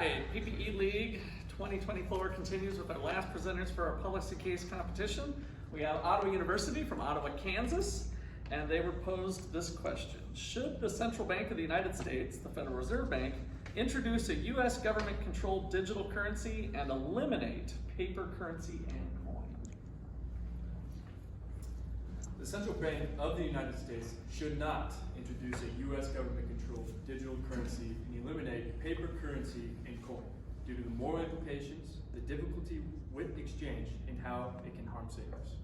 right, PPE League 2024 continues with our last presenters for our policy case competition. We have Ottawa University from Ottawa, Kansas, and they were posed this question. Should the Central Bank of the United States, the Federal Reserve Bank, introduce a U.S. government-controlled digital currency and eliminate paper currency and coin? The Central Bank of the United States should not introduce a U.S. government-controlled digital currency and eliminate paper currency and coin due to the moral implications, the difficulty with exchange, and how it can harm savers.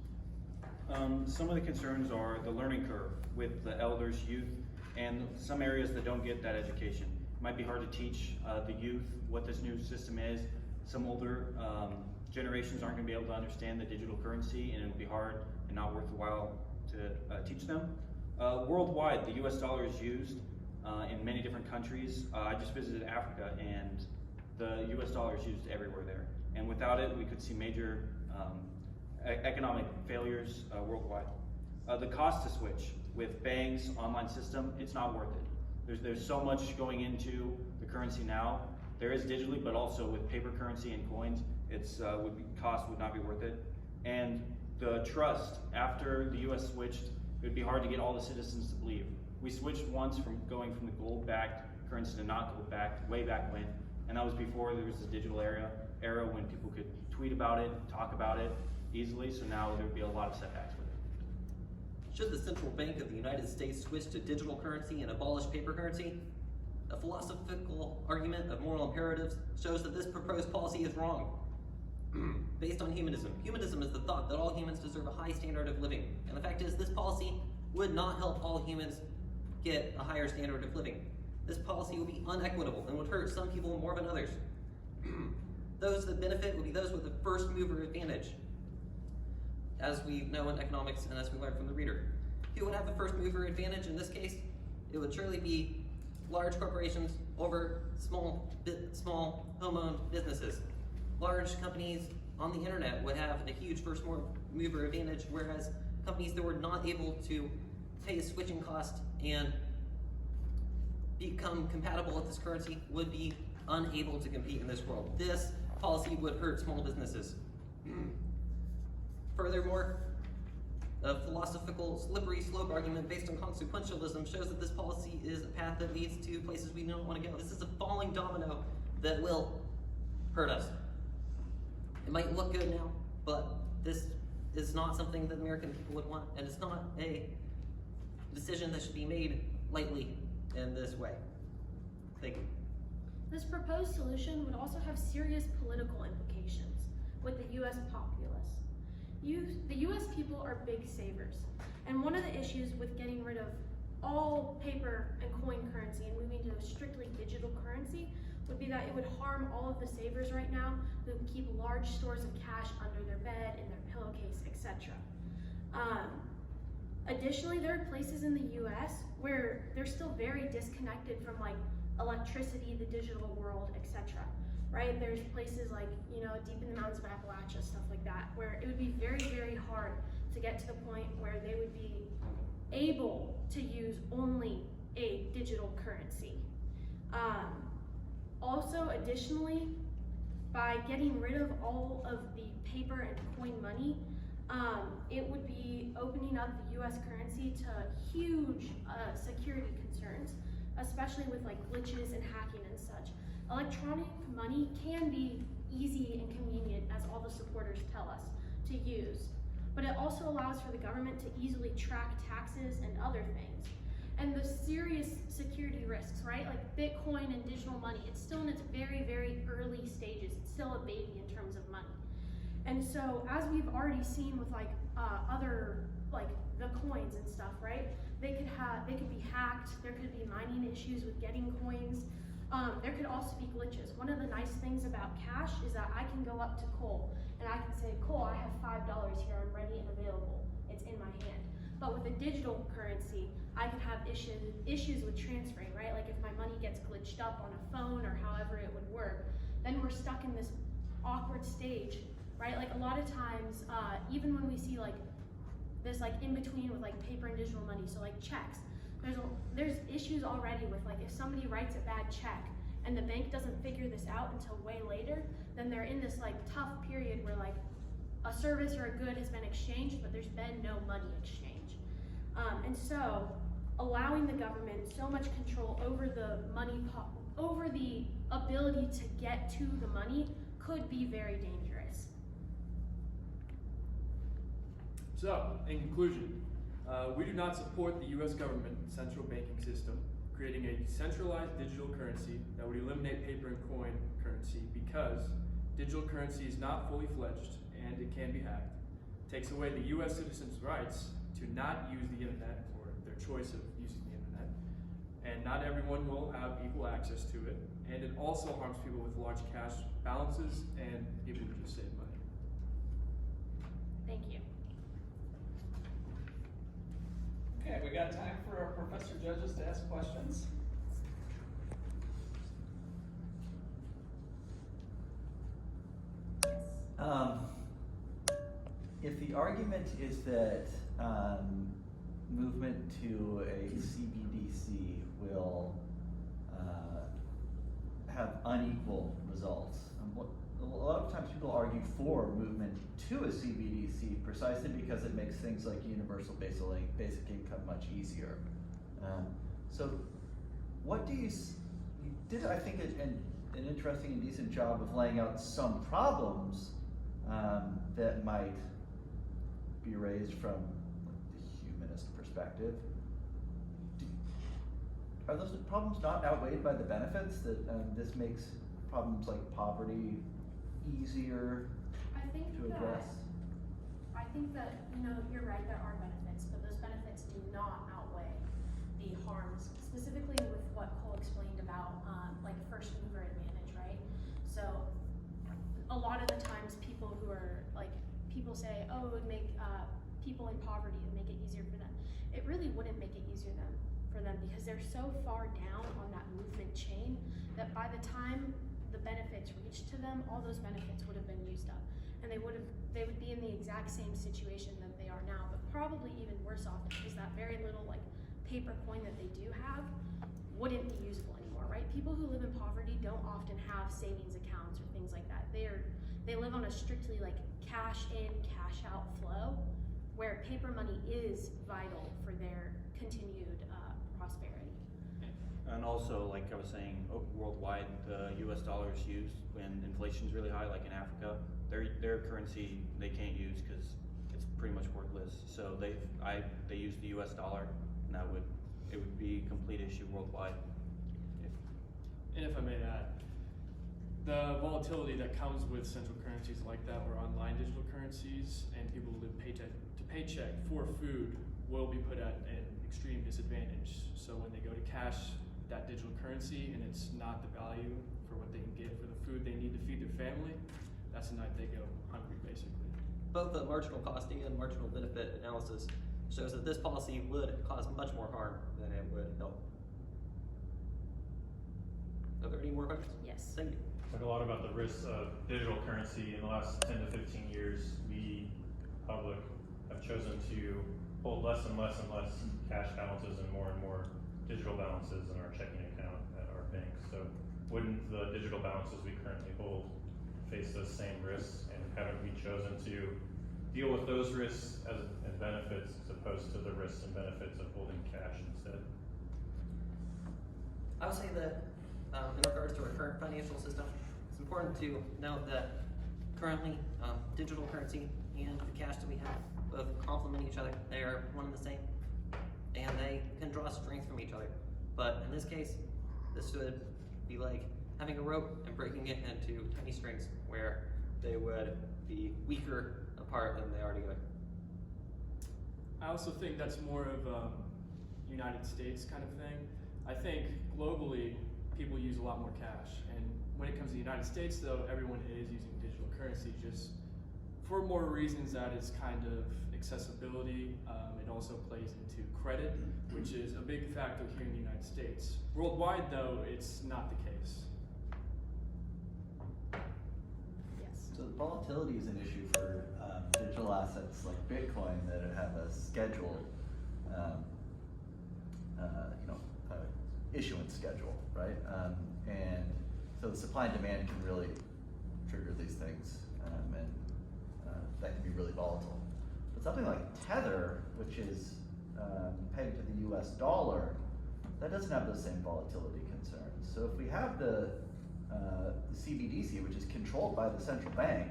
Some of the concerns are the learning curve with the elders, youth, and some areas that don't get that education. It might be hard to teach the youth what this new system is. Some older generations aren't going to be able to understand the digital currency, and it'll be hard and not worth the while to teach them. Worldwide, the US dollar is used in many different countries. I just visited Africa, and the US dollar is used everywhere there. And without it, we could see major economic failures worldwide. The cost to switch with banks, online system, it's not worth it. There's so much going into the currency now. There is digitally, but also with paper currency and coins, cost would not be worth it. And the trust, after the US switched, it would be hard to get all the citizens to believe. We switched once from going from the gold-backed currency to not gold-backed, way back when, and that was before there was this digital era when people could tweet about it, talk about it easily, so now there would be a lot of setbacks with it. Should the Central Bank of the United States switch to digital currency and abolish paper currency? A philosophical argument of moral imperatives shows that this proposed policy is wrong. Based on humanism. Humanism is the thought that all humans deserve a high standard of living. And the fact is, this policy would not help all humans get a higher standard of living. This policy would be unequitable and would hurt some people more than others. Those that benefit would be those with the first mover advantage, as we know in economics and as we learned from the reader. Who would have the first mover advantage in this case? It would surely be large corporations over small home-owned businesses. Large companies on the internet would have a huge first mover advantage, whereas companies that were not able to pay a switching cost and become compatible with this currency would be unable to compete in this world. This policy would hurt small businesses. Furthermore, a philosophical slippery slope argument based on consequentialism shows that this policy is a path that leads to places we don't want to go. This is a falling domino that will hurt us. It might look good now, but this is not something that American people would want, and it's not a decision that should be made lightly in this way. Thank you. This proposed solution would also have serious political implications with the U.S. populace. The U.S. people are big savers, and one of the issues with getting rid of all paper and coin currency and moving to a strictly digital currency would be that it would harm all of the savers right now who keep large stores of cash under their bed, in their pillowcase, etc. Additionally, there are places in the U.S. where they're still very disconnected from like electricity, the digital world, etc. Right? There's places like, deep in the mountains of Appalachia, stuff like that, where it would be very, very hard to get to the point where they would be able to use only a digital currency. Also, additionally, by getting rid of all of the paper and coin money, it would be opening up the U.S. currency to huge security concerns, especially with like glitches and hacking and such. Electronic money can be easy and convenient, as all the supporters tell us, to use, but it also allows for the government to easily track taxes and other things. And the serious security risks, right? Like Bitcoin and digital money, it's still in its very, very early stages. It's still a baby in terms of money. And so, as we've already seen with like other, like the coins and stuff, right? They could be hacked. There could be mining issues with getting coins. There could also be glitches. One of the nice things about cash is that I can go up to Cole and I can say, Cole, I have $5 here, I'm ready and available. It's in my hand. But with a digital currency, I could have issues with transferring, right? Like if my money gets glitched up on a phone or however it would work, then we're stuck in this awkward stage, right? Like a lot of times, even when we see like this like in between with like paper and digital money, so like checks, there's issues already with like if somebody writes a bad check and the bank doesn't figure this out until way later, then they're in this like tough period where like a service or a good has been exchanged, but there's been no money exchange. And so allowing the government so much control over the money, over the ability to get to the money could be very dangerous. So, in conclusion, we do not support the U.S. government central banking system creating a decentralized digital currency that would eliminate paper and coin currency because digital currency is not fully fledged and it can be hacked. It takes away the U.S. citizens' rights to not use the internet or their choice of using the internet, and not everyone will have equal access to it, and it also harms people with large cash balances and people who just save money. Thank you. Okay, we got time for our professor judges to ask questions. If the argument is that movement to a CBDC will have unequal results, a lot of times people argue for movement to a CBDC precisely because it makes things like universal basic income much easier. So what do you did, I think, an interesting and decent job of laying out some problems that might be raised from the humanist perspective. Are those problems not outweighed by the benefits that this makes problems like poverty easier to address? I think that, you know, you're right, there are benefits, but those benefits do not outweigh the harms, specifically with what Cole explained about like first mover advantage, right? So a lot of the times people who are like, people say, oh, it would make people in poverty, it would make it easier for them. It really wouldn't make it easier for them because they're so far down on that movement chain that by the time the benefits reach to them, all those benefits would have been used up. And they would be in the exact same situation that they are now, but probably even worse off because that very little like paper coin that they do have wouldn't be usable anymore, right? People who live in poverty don't often have savings accounts or things like that. They live on a strictly like cash in, cash out flow, where paper money is vital for their continued prosperity. And also, like I was saying, worldwide, the U.S. dollar is used when inflation's really high, like in Africa. Their currency they can't use because it's pretty much worthless. So they use the U.S. dollar, and it would be a complete issue worldwide. And if I may add, the volatility that comes with central currencies like that or online digital currencies and people who live paycheck to paycheck for food will be put at an extreme disadvantage. So when they go to cash that digital currency and it's not the value for what they can get for the food they need to feed their family, that's the night they go hungry, basically. Both the marginal cost and marginal benefit analysis shows that this policy would cause much more harm than it would help. Are there any more questions? Yes. Thank you. Talk a lot about the risks of digital currency. In the last 10 to 15 years, we, public, have chosen to hold less and less and less cash balances and more digital balances in our checking account at our bank. So wouldn't the digital balances we currently hold face those same risks, and haven't we chosen to deal with those risks and benefits as opposed to the risks and benefits of holding cash instead? I would say that in regards to our current financial system, it's important to note that currently digital currency and the cash that we have both complement each other. They are one and the same, and they can draw strength from each other. But in this case, this would be like having a rope and breaking it into tiny strings where they would be weaker apart than they are together. I also think that's more of a United States kind of thing. I think globally, people use a lot more cash. And when it comes to the United States though, everyone is using digital currency just for more reasons that is kind of accessibility. It also plays into credit, which is a big factor here in the United States. Worldwide though, it's not the case. Yes. So volatility is an issue for digital assets like Bitcoin that have a scheduled, issuance schedule, right? And So the supply and demand can really trigger these things, and that can be really volatile. But something like Tether, which is pegged to the US dollar, that doesn't have those same volatility concerns. So if we have the CBDC, which is controlled by the central bank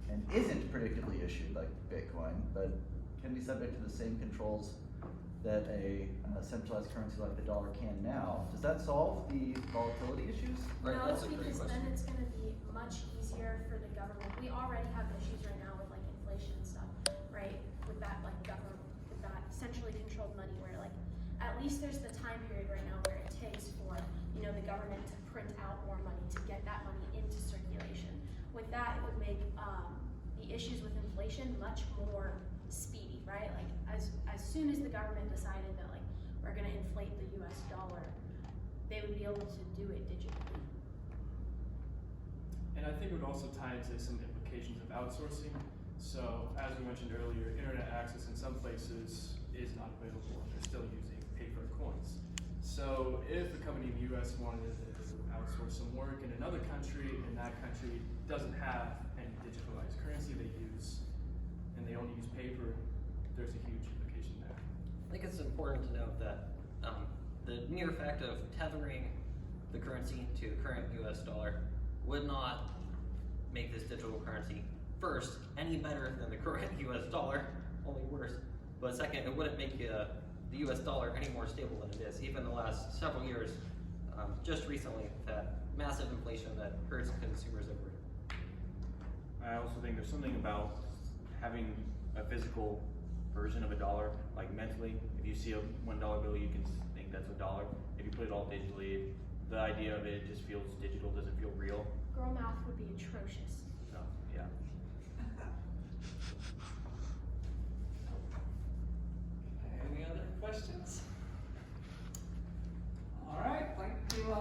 and isn't predictably issued like Bitcoin, but can be subject to the same controls that a centralized currency like the dollar can now, does that solve the volatility issues? Right, No, that's a great because question. then it's gonna be much easier for the government. We already have issues right now with like inflation and stuff, right? With that like government, with that centrally controlled money where like, at least there's the time period right now where it takes for, you know, the government to print out more money to get that money into circulation. With that, it would make the issues with inflation much more speedy, right? Like as soon as the government decided that like we're gonna inflate the US dollar, they would be able to do it digitally. And I think it would also tie into some implications of outsourcing. So as we mentioned earlier, internet access in some places is not available. They're still using paper coins. So if a company in the US wanted to outsource some work in another country and that country doesn't have any digitalized currency they use and they only use paper, there's a huge implication there. I think it's important to note that the mere fact of tethering the currency to the current US dollar would not make this digital currency, first, any better than the current US dollar, only worse. But second, it wouldn't make the US dollar any more stable than it is. Even the last several years, just recently, that massive inflation that hurts consumers over. I also think there's something about having a physical version of a dollar, like mentally. If you see a $1 bill, you can think that's a dollar. If you put it all digitally, the idea of it just feels digital, doesn't feel real. Girl math would be atrocious. So, yeah. Any other questions? All right, thank you,